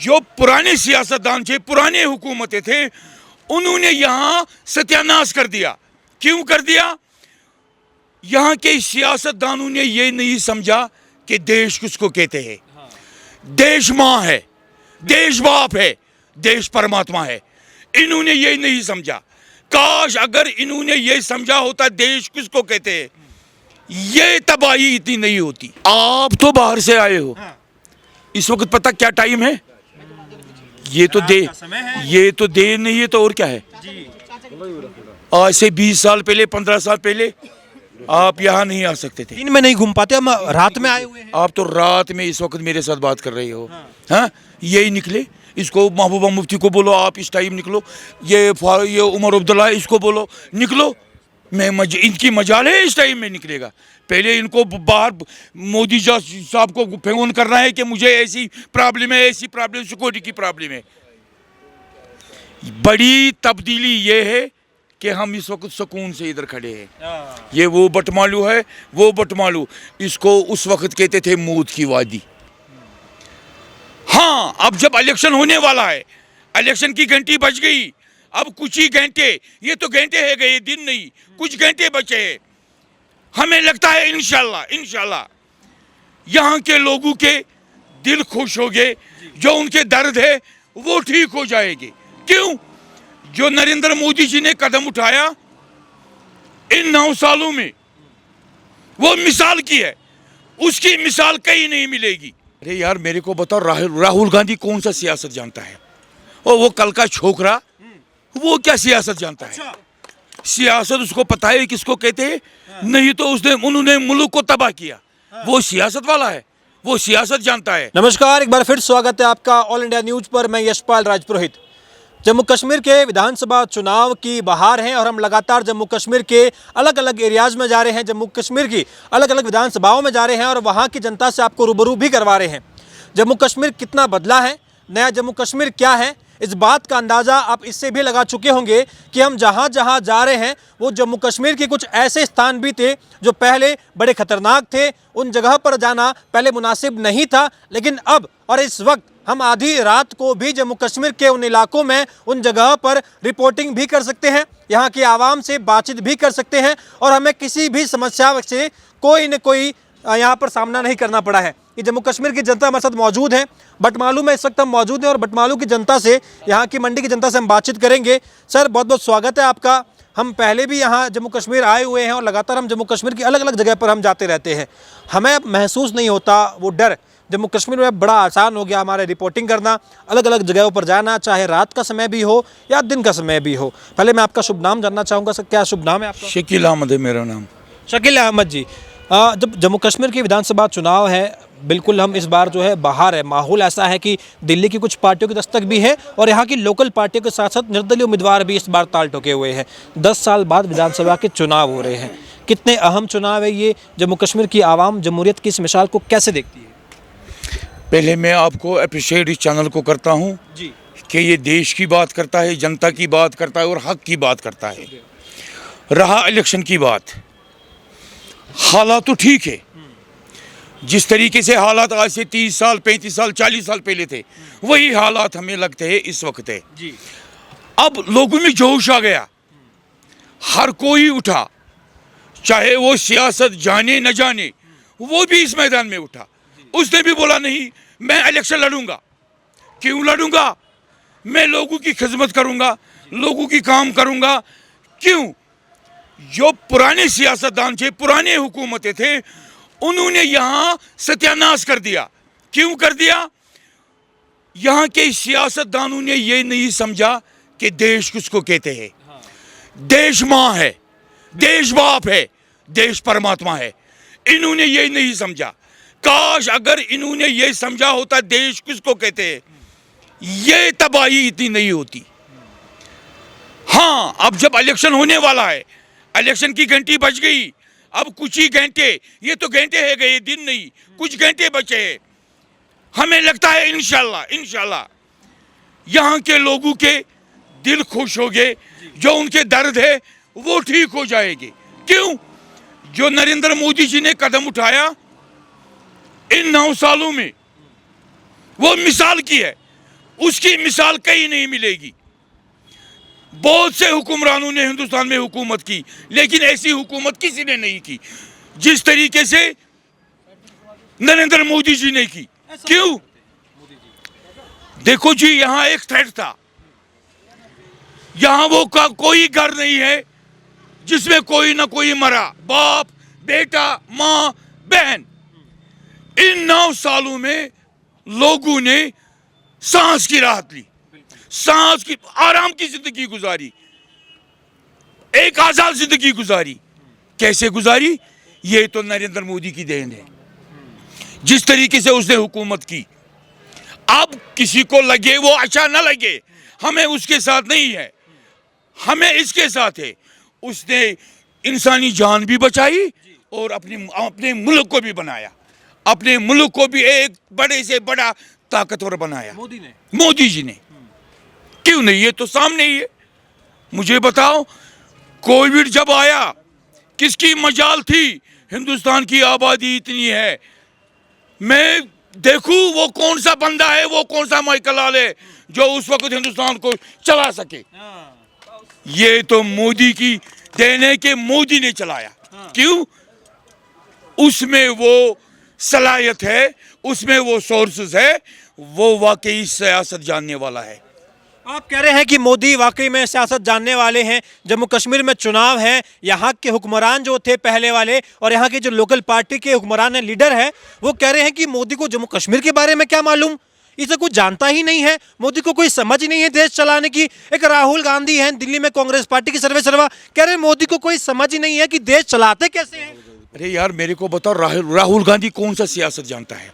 जो पुराने सियासतदान थे, पुराने हुकूमतें थे, उन्होंने यहाँ सत्यानाश कर दिया। क्यों कर दिया? यहाँ के सियासतदानों ने ये नहीं समझा कि देश किसको कहते हैं। देश माँ है, देश बाप है, देश परमात्मा है। इन्होंने ये नहीं समझा। काश अगर इन्होंने ये समझा होता देश किसको कहते हैं, ये तबाही इतनी नहीं होती। आप तो बाहर से आए हो, इस वक्त पता क्या टाइम है? ये तो देर नहीं है तो और क्या है? आज से 20 साल पहले, 15 साल पहले आप यहाँ नहीं आ सकते थे। दिन में नहीं घूम पाते, हम रात में आए हुए हैं। आप तो रात में इस वक्त मेरे साथ बात कर रहे हो। हाँ, यही निकले। इसको महबूबा मुफ्ती को बोलो आप इस टाइम निकलो, ये उमर अब्दुल्ला इसको बोलो निकलो। इनकी मजाल है इस टाइम में निकलेगा। पहले इनको बाहर मोदी साहब को फोन करना है कि मुझे ऐसी प्रॉब्लम है, ऐसी प्रॉब्लम, सिक्योरिटी की प्रॉब्लम है। बड़ी तब्दीली ये है कि हम इस वक्त सुकून से इधर खड़े हैं। ये वो बटमालू है, वो बटमालू, इसको उस वक्त कहते थे मौत की वादी। हाँ, अब जब इलेक्शन होने वाला है, इलेक्शन की घंटी बज गई, अब कुछ ही घंटे, ये तो घंटे है गए, दिन नहीं, कुछ घंटे बचे हैं। हमें लगता है इंशाल्लाह यहाँ के लोगों के दिल खुश हो गए, जो उनके दर्द है वो ठीक हो जाएंगे। क्यों? जो नरेंद्र मोदी जी ने कदम उठाया इन 9 सालों में, वो मिसाल की है, उसकी मिसाल कहीं नहीं मिलेगी। अरे यार मेरे को बताओ, राहुल गांधी कौन सा सियासत जानता है? और वो कल का छोकरा, वो क्या सियासत जानता है? सियासत उसको पता है किसको कहते हैं? नहीं तो उन्होंने मुल्क को तबाह किया। वो सियासत वाला है, वो सियासत जानता है। नमस्कार, एक बार फिर स्वागत है आपका ऑल इंडिया न्यूज पर। मैं यशपाल राजपुरोहित। जम्मू कश्मीर के विधानसभा चुनाव की बहार है और हम लगातार जम्मू कश्मीर के अलग अलग एरियाज में जा रहे हैं, जम्मू कश्मीर की अलग अलग विधानसभाओं में जा रहे हैं और वहाँ की जनता से आपको रूबरू भी करवा रहे हैं। जम्मू कश्मीर कितना बदला है, नया जम्मू कश्मीर क्या है, इस बात का अंदाज़ा आप इससे भी लगा चुके होंगे कि हम जहाँ जहाँ जा रहे हैं वो जम्मू कश्मीर के कुछ ऐसे स्थान भी थे जो पहले बड़े खतरनाक थे। उन जगह पर जाना पहले मुनासिब नहीं था, लेकिन अब और इस वक्त हम आधी रात को भी जम्मू कश्मीर के उन इलाकों में, उन जगह पर रिपोर्टिंग भी कर सकते हैं, यहाँ की आवाम से बातचीत भी कर सकते हैं और हमें किसी भी समस्या से कोई न कोई यहाँ पर सामना नहीं करना पड़ा है। कि जम्मू कश्मीर की जनता हमारे साथ मौजूद है। बटमालू में इस वक्त हम मौजूद हैं और बटमालू की जनता से, यहाँ की मंडी की जनता से हम बातचीत करेंगे। सर, बहुत बहुत स्वागत है आपका। हम पहले भी यहाँ जम्मू कश्मीर आए हुए हैं और लगातार हम जम्मू कश्मीर की अलग अलग जगह पर हम जाते रहते हैं। हमें महसूस नहीं होता वो डर। जम्मू कश्मीर में बड़ा आसान हो गया हमारे रिपोर्टिंग करना, अलग अलग जगहों पर जाना, चाहे रात का समय भी हो या दिन का समय भी हो। पहले मैं आपका शुभ नाम जानना चाहूँगा। सर, क्या शुभ नाम है आपका? शकील अहमद है मेरा नाम। शकील अहमद जी, जब जम्मू कश्मीर की विधानसभा चुनाव है, बिल्कुल हम इस बार जो है बाहर है, माहौल ऐसा है कि दिल्ली की कुछ पार्टियों की दस्तक भी है और यहाँ की लोकल पार्टियों के साथ साथ निर्दलीय उम्मीदवार भी इस बार ताल ठोके हुए हैं। 10 साल बाद विधानसभा के चुनाव हो रहे हैं। कितने अहम चुनाव है ये? जम्मू कश्मीर की आवाम जमहूरियत की इस मिसाल को कैसे देखती है? पहले मैं आपको अप्रिशिएट इस चैनल को करता हूँ जी कि ये देश की बात करता है, जनता की बात करता है और हक की बात करता है। रहा इलेक्शन की बात, हालात तो ठीक है। जिस तरीके से हालात आज से 30 साल, 35 साल, 40 साल पहले थे, वही हालात हमें लगते हैं इस वक्त है। जी। अब लोगों में जोश आ गया, हर कोई उठा, चाहे वो सियासत जाने न जाने, वो भी इस मैदान में उठा। उसने भी बोला नहीं, मैं इलेक्शन लड़ूंगा। क्यों लड़ूंगा? मैं लोगों की खिदमत करूंगा, लोगों की काम करूंगा। क्यों? जो पुराने सियासतदान थे, पुराने हुकूमतें थे, उन्होंने यहाँ सत्यानाश कर दिया। क्यों कर दिया? यहाँ के सियासतदानों ने ये नहीं समझा कि देश किसको कहते हैं। देश माँ है, देश बाप है, देश परमात्मा है। इन्होंने ये नहीं समझा। काश अगर इन्होंने ये समझा होता देश किसको कहते हैं, ये तबाही इतनी नहीं होती। हाँ, अब जब इलेक्शन होने वाला है, इलेक्शन की घंटी बज गई, अब कुछ ही घंटे, ये तो घंटे है गए, दिन नहीं, कुछ घंटे बचे हैं। हमें लगता है इंशाल्लाह यहाँ के लोगों के दिल खुश हो गए, जो उनके दर्द है वो ठीक हो जाएंगे। क्यों? जो नरेंद्र मोदी जी ने कदम उठाया इन 9 सालों में, वो मिसाल की है, उसकी मिसाल कहीं नहीं मिलेगी। बहुत से हुक्मरानों ने हिंदुस्तान में हुकूमत की, लेकिन ऐसी हुकूमत किसी ने नहीं की जिस तरीके से नरेंद्र मोदी जी ने की। क्यों? देखो जी, यहां एक थ्रेट था, यहां वो कोई घर नहीं है जिसमें कोई ना कोई मरा, बाप, बेटा, मां, बहन। इन 9 सालों में लोगों ने सांस की राहत ली, सांस की आराम की जिंदगी गुजारी, एक आजाद जिंदगी गुजारी। कैसे गुजारी? ये तो नरेंद्र मोदी की देन है, जिस तरीके से उसने हुकूमत की। अब किसी को लगे वो अच्छा ना लगे, हमें उसके साथ नहीं है, हमें इसके साथ है। उसने इंसानी जान भी बचाई और अपने मुल्क को भी बनाया, अपने मुल्क को भी एक बड़े से बड़ा ताकतवर बनाया मोदी जी ने। क्यों नहीं? ये तो सामने ही है। मुझे बताओ, कोविड जब आया, किसकी मजाल थी? हिंदुस्तान की आबादी इतनी है, मैं देखूं वो कौन सा बंदा है, वो कौन सा माइकल लाल है जो उस वक्त हिंदुस्तान को चला सके। ये तो मोदी की देन है कि मोदी ने चलाया। क्यों? उसमें वो सलाहियत है, उसमें वो सोर्सेस है, वो वाकई सियासत जानने वाला है। आप कह रहे हैं कि मोदी वाकई में सियासत जानने वाले हैं। जम्मू कश्मीर में चुनाव है, यहाँ के हुक्मरान जो थे पहले वाले और यहाँ के जो लोकल पार्टी के हुक्मरान है, लीडर है, वो कह रहे हैं कि मोदी को जम्मू कश्मीर के बारे में क्या मालूम, इसे कुछ जानता ही नहीं है, मोदी को कोई समझ ही नहीं है देश चलाने की। एक राहुल गांधी हैं दिल्ली में कांग्रेस पार्टी की सर्वे सर्वा, कह रहे हैं मोदी को कोई समझ ही नहीं है कि देश चलाते कैसे हैं। अरे यार, मेरे को बताओ, राहुल गांधी कौन सा सियासत जानता है?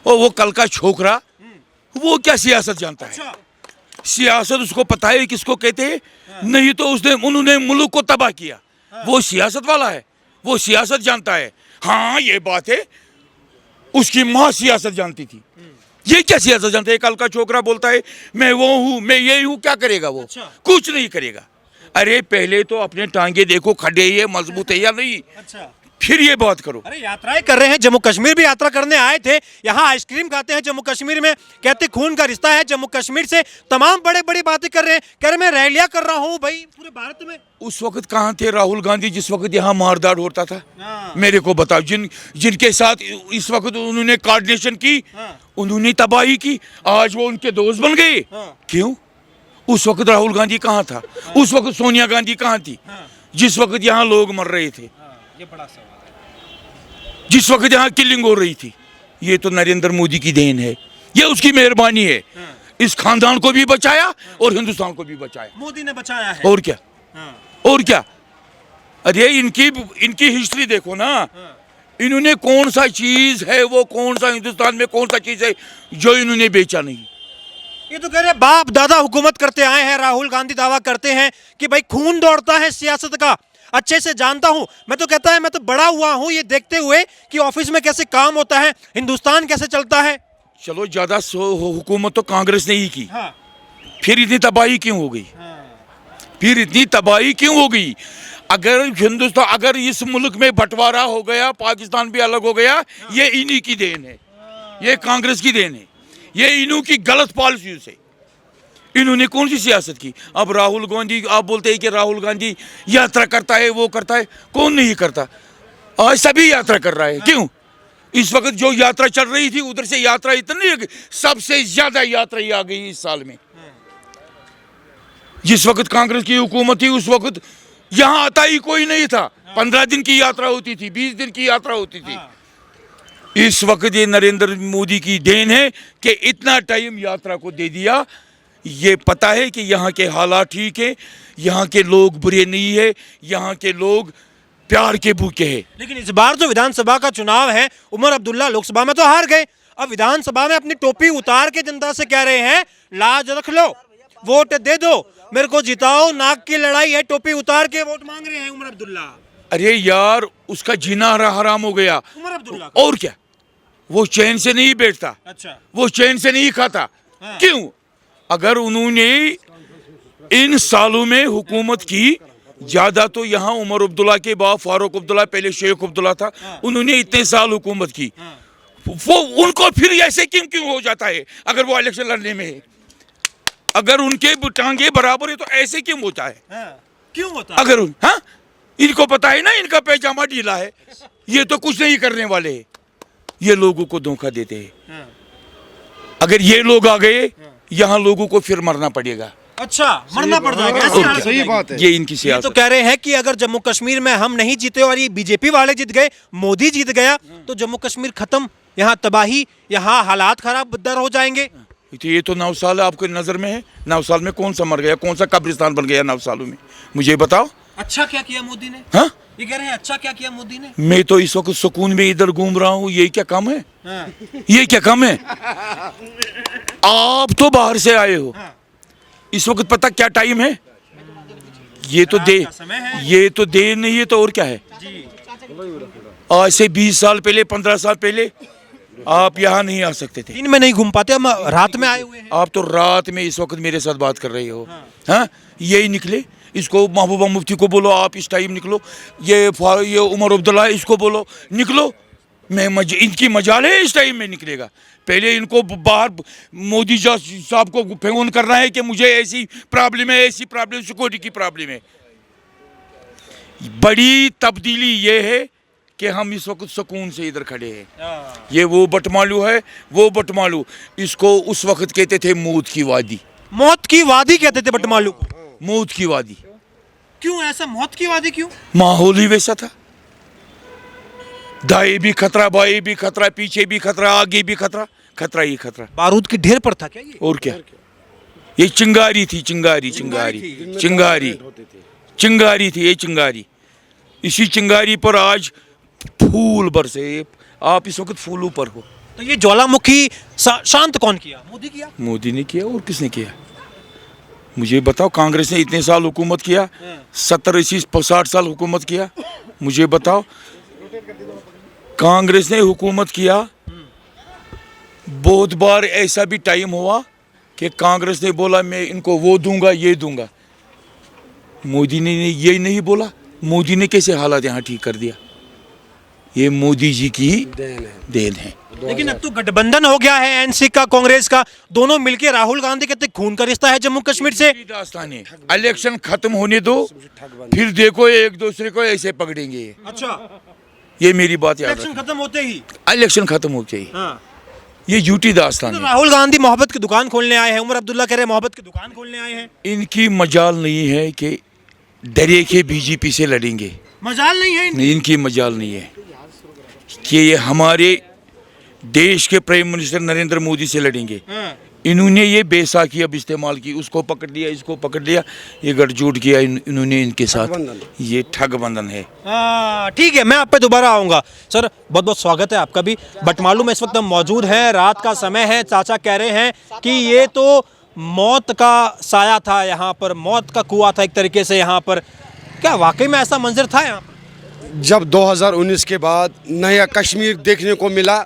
और वो कल का छोकरा, वो क्या सियासत जानता है? सियासत उसको पता है किसको कहते हैं? नहीं तो उन्होंने मुल्क को तबाह किया। वो सियासत वाला है, वो सियासत जानता है। हाँ, ये बात है, उसकी माँ सियासत जानती थी। ये क्या सियासत जानते हैं? कल का छोकरा बोलता है मैं वो हूँ, मैं ये हूँ, क्या करेगा वो? कुछ नहीं करेगा। अरे पहले तो अपने टांगे देखो, खड़े ये मजबूत है या नहीं, फिर ये बात करो। अरे यात्राएं कर रहे हैं, जम्मू कश्मीर भी यात्रा करने आए थे, यहाँ आइसक्रीम खाते हैं जम्मू कश्मीर में, कहते खून का रिश्ता है जम्मू कश्मीर से, तमाम बड़े बड़ी बातें कर रहे हैं, कह रहे मैं रैलियां कर रहा हूँ भाई पूरे भारत में। उस वक्त कहाँ थे राहुल गांधी जिस वक्त यहाँ मारदार होता था? मेरे को बताओ, जिनके साथ इस वक्त उन्होंने कोऑर्डिनेशन की, उन्होंने तबाही की, आज वो उनके दोस्त बन गए। क्यों? उस वक्त राहुल गांधी कहाँ था? उस वक्त सोनिया गांधी कहाँ थी जिस वक्त यहाँ लोग मर रहे थे? ये बड़ा सवाल है। जिस वक्त यहाँ किलिंग हो रही थी। ये तो नरेंद्र मोदी की देन है, ये उसकी मेहरबानी है। इस खानदान को भी बचाया और हिंदुस्तान को भी बचाया, मोदी ने बचाया है। और क्या? और क्या? अरे इनकी हिस्ट्री देखो ना, इन्होंने कौन सा चीज है, वो कौन सा हिंदुस्तान में कौन सा चीज है जो इन्होंने बेचा नहीं? ये तो कह रहे बाप दादा हुकूमत करते आए हैं। राहुल गांधी दावा करते हैं कि भाई खून दौड़ता है सियासत का, अच्छे से जानता हूं मैं। तो कहता है मैं तो बड़ा हुआ हूं ये देखते हुए कि ऑफिस में कैसे काम होता है, हिंदुस्तान कैसे चलता है। चलो, ज्यादा हुकूमत तो कांग्रेस ने ही की। फिर इतनी तबाही क्यों हो गई? फिर इतनी तबाही क्यों हो गई? अगर इस मुल्क में बंटवारा हो गया, पाकिस्तान भी अलग हो गया, ये इन्हीं की देन है, ये कांग्रेस की देन है, ये इन्हों की गलत पॉलिसी से। इन्होंने कौन सी सियासत की? अब राहुल गांधी, आप बोलते हैं कि राहुल गांधी यात्रा करता है, वो करता है, कौन नहीं करता? आज सभी यात्रा कर रहा है। क्यों? इस वक्त जो यात्रा चल रही थी, उधर से यात्रा इतनी, सबसे ज्यादा यात्रा ही आ गई इस साल में। जिस वक्त कांग्रेस की हुकूमत थी, उस वक्त यहाँ आता ही कोई नहीं था। 15 दिन की यात्रा होती थी, 20 दिन की यात्रा होती थी। इस वक्त ये नरेंद्र मोदी की देन है कि इतना टाइम यात्रा को दे दिया। ये पता है कि यहाँ के हालात ठीक है, यहाँ के लोग बुरे नहीं है, यहाँ के लोग प्यार के भूखे हैं। लेकिन इस बार जो विधानसभा का चुनाव है, उमर अब्दुल्ला लोकसभा में तो हार गए, अब विधानसभा में अपनी टोपी उतार के जनता से कह रहे हैं लाज रख लो, वोट दे दो, मेरे को जिताओ, नाक की लड़ाई है, टोपी उतार के वोट मांग रहे हैं उमर अब्दुल्ला। अरे यार, उसका जीना हराम हो गया उमर अब्दुल्ला। और क्या? वो चैन से नहीं बैठता, अच्छा, वो चैन से नहीं खाता। क्यों? अगर उन्होंने इन सालों में हुकूमत की, ज्यादा तो यहाँ उमर अब्दुल्ला के बाप फारूक अब्दुल्ला, पहले शेख अब्दुल्ला था, उन्होंने इतने साल हुकूमत की, वो उनको फिर ऐसे क्यों हो जाता है अगर वो इलेक्शन लड़ने में है? अगर उनके टांगे बराबर है तो ऐसे क्यों होता है? क्यों होता है? अगर हाँ, इनको पता है ना इनका पैजामा ढीला है, ये तो कुछ नहीं करने वाले हैं, ये लोगों को धोखा देते हैं। अगर ये लोग आ गए यहाँ लोगों को फिर मरना पड़ेगा। अच्छा, मरना पड़ जाएगा, ऐसी हालत हो सही जाएगी। बात है। ये इनकी ये तो सियासत। कह रहे हैं कि अगर जम्मू कश्मीर में हम नहीं जीते और ये बीजेपी वाले जीत गए, मोदी जीत गया, तो जम्मू कश्मीर खत्म, यहाँ तबाही, यहाँ हालात खराब दर हो जाएंगे। तो ये तो 9 साल आपके नजर में है, 9 साल में कौन सा मर गया, कौन सा कब्रिस्तान बन गया 9 सालों में, मुझे बताओ। अच्छा क्या किया मोदी ने? हाँ, ये कह रहे हैं अच्छा क्या किया मोदी ने? मैं तो इस वक्त सुकून में इधर घूम रहा हूँ, ये क्या कम है? ये क्या कम है? आप तो बाहर से आए हो, इस वक्त पता क्या टाइम है? ये तो दे, का समय है। ये तो देर नहीं है तो और क्या है? आज से 20 साल पहले, 15 साल पहले आप यहाँ नहीं आ सकते थे। दिन में नहीं घूम पाते, हम रात में आए हुए हैं। आप तो रात में इस वक्त मेरे साथ बात कर रहे हो। हाँ, यही निकले, इसको महबूबा मुफ्ती को बोलो आप इस टाइम निकलो, ये उमर अब्दुल्ला इसको बोलो निकलो, इनकी मजाल है इस टाइम में निकलेगा। पहले इनको बाहर मोदी साहब को फोन करना है कि मुझे ऐसी प्रॉब्लम है, ऐसी प्रॉब्लम, सिक्योरिटी की प्रॉब्लम है। बड़ी तब्दीली ये है कि हम इस वक्त सुकून से इधर खड़े हैं। ये वो बटमालू है, वो बटमालू, इसको उस वक्त कहते थे मौत की वादी। मौत की वादी कहते थे बटमालू को। मौत की वादी क्यों ऐसा, मौत की वादी क्यों? माहौल ही वैसा था, दाएं भी खतरा, बाएं भी खतरा, पीछे भी खतरा, आगे भी खतरा, खतरा ही खतरा। बारूद की ढेर पर था क्या ये? और क्या, ये चिंगारी थी, चिंगारी चिंगारी चिंगारी चिंगारी थी, ये चिंगारी। इसी चिंगारी पर आज फूल बरसे, आप इस वक्त फूलों पर हो। तो ये ज्वालामुखी शांत कौन किया? मोदी किया? मोदी ने किया, और किसने किया? मुझे बताओ, कांग्रेस ने इतने साल हुकूमत किया, 70 80 60 साल हुकूमत किया, मुझे बताओ, कांग्रेस ने हुकूमत किया। बहुत बार ऐसा भी टाइम हुआ कि कांग्रेस ने बोला मैं इनको वो दूंगा, ये दूंगा, मोदी ने ये नहीं बोला। मोदी ने कैसे हालात यहाँ ठीक कर दिया? ये मोदी जी की देन है। लेकिन अब तो गठबंधन हो गया है, एनसी का, कांग्रेस का, दोनों मिलके राहुल गांधी कहते खून का रिश्ता है जम्मू कश्मीर से। दास्तान है, इलेक्शन खत्म होने दो, फिर देखो एक दूसरे को ऐसे पकड़ेंगे। अच्छा, ये मेरी बात याद इलेक्शन खत्म होते ही? रखो, इलेक्शन खत्म हो चाहिए। हाँ। ये झूठी दास्तान तो है। राहुल गांधी मोहब्बत की दुकान खोलने आए हैं, उमर अब्दुल्ला कह रहे हैं मोहब्बत की दुकान खोलने आए हैं। इनकी मजाल नहीं है कि डरे के बीजेपी से लड़ेंगे, मजाल नहीं है इनकी। इनकी मजाल नहीं है कि ये हमारे देश के प्राइम मिनिस्टर नरेंद्र मोदी से लड़ेंगे। इन्होंने ये बैसाखी अब इस्तेमाल की, उसको पकड़ लिया, इसको पकड़ लिया, ये गठजोड़ किया इन्होंने इनके साथ, ये ठग बंधन है। ठीक है, मैं आप पे दोबारा आऊंगा। सर, बहुत बहुत स्वागत है आपका भी। बटमालू में इस वक्त हम मौजूद हैं, रात का समय है। चाचा कह रहे हैं कि ये तो मौत का साया था, यहाँ पर मौत का कुआं था एक तरीके से यहाँ पर। क्या वाकई में ऐसा मंजर था यहाँ पर? जब 2019 के बाद नया कश्मीर देखने को मिला,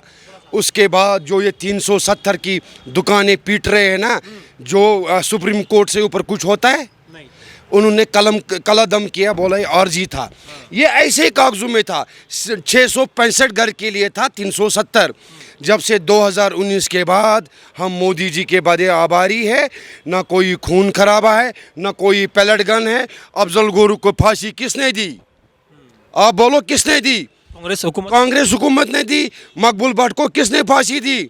उसके बाद जो ये 370 की दुकानें पीट रहे हैं ना, जो सुप्रीम कोर्ट से ऊपर कुछ होता है नहीं। उन्होंने कलदम किया, बोला ये आर्जी था, ये ऐसे ही कागजों में था। 665 घर के लिए था 370। जब से 2019 के बाद हम मोदी जी के बड़े आभारी है, ना कोई खून खराबा है, ना कोई पैलेट गन है। अफजल गुरु को फांसी किसने दी? आप बोलो किसने दी? कांग्रेस हुकूमत ने दी। मकबूल भट्ट को किसने फांसी दी?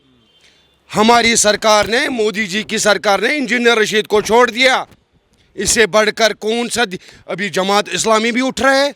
हमारी सरकार ने, मोदी जी की सरकार ने इंजीनियर रशीद को छोड़ दिया। इससे बढ़कर कौन सा? अभी जमात इस्लामी भी उठ रहा है।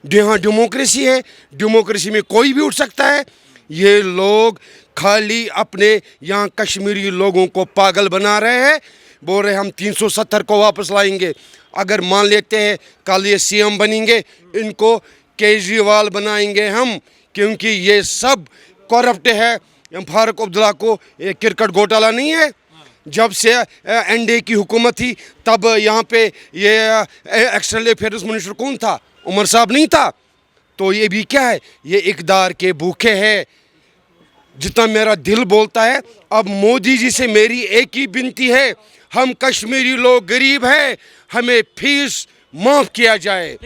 यहाँ डेमोक्रेसी है, डेमोक्रेसी में कोई भी उठ सकता है। ये लोग खाली अपने यहाँ कश्मीरी लोगों को पागल बना रहे हैं, बोल रहे हम 370 को वापस लाएंगे। अगर मान लेते हैं कल ये सीएम बनेंगे, इनको केजरीवाल बनाएंगे हम, क्योंकि ये सब करप्ट है। फारूक अब्दुल्ला को ये क्रिकेट घोटाला नहीं है? जब से एनडीए की हुकूमत थी तब यहाँ पे ये एक्सटर्नल अफेयर्स मिनिस्टर कौन था? उमर साहब नहीं था? तो ये भी क्या है? ये इक़्तिदार के भूखे हैं। जितना मेरा दिल बोलता है, अब मोदी जी से मेरी एक ही विनती है, हम कश्मीरी लोग गरीब हैं, हमें फीस माफ़ किया जाए।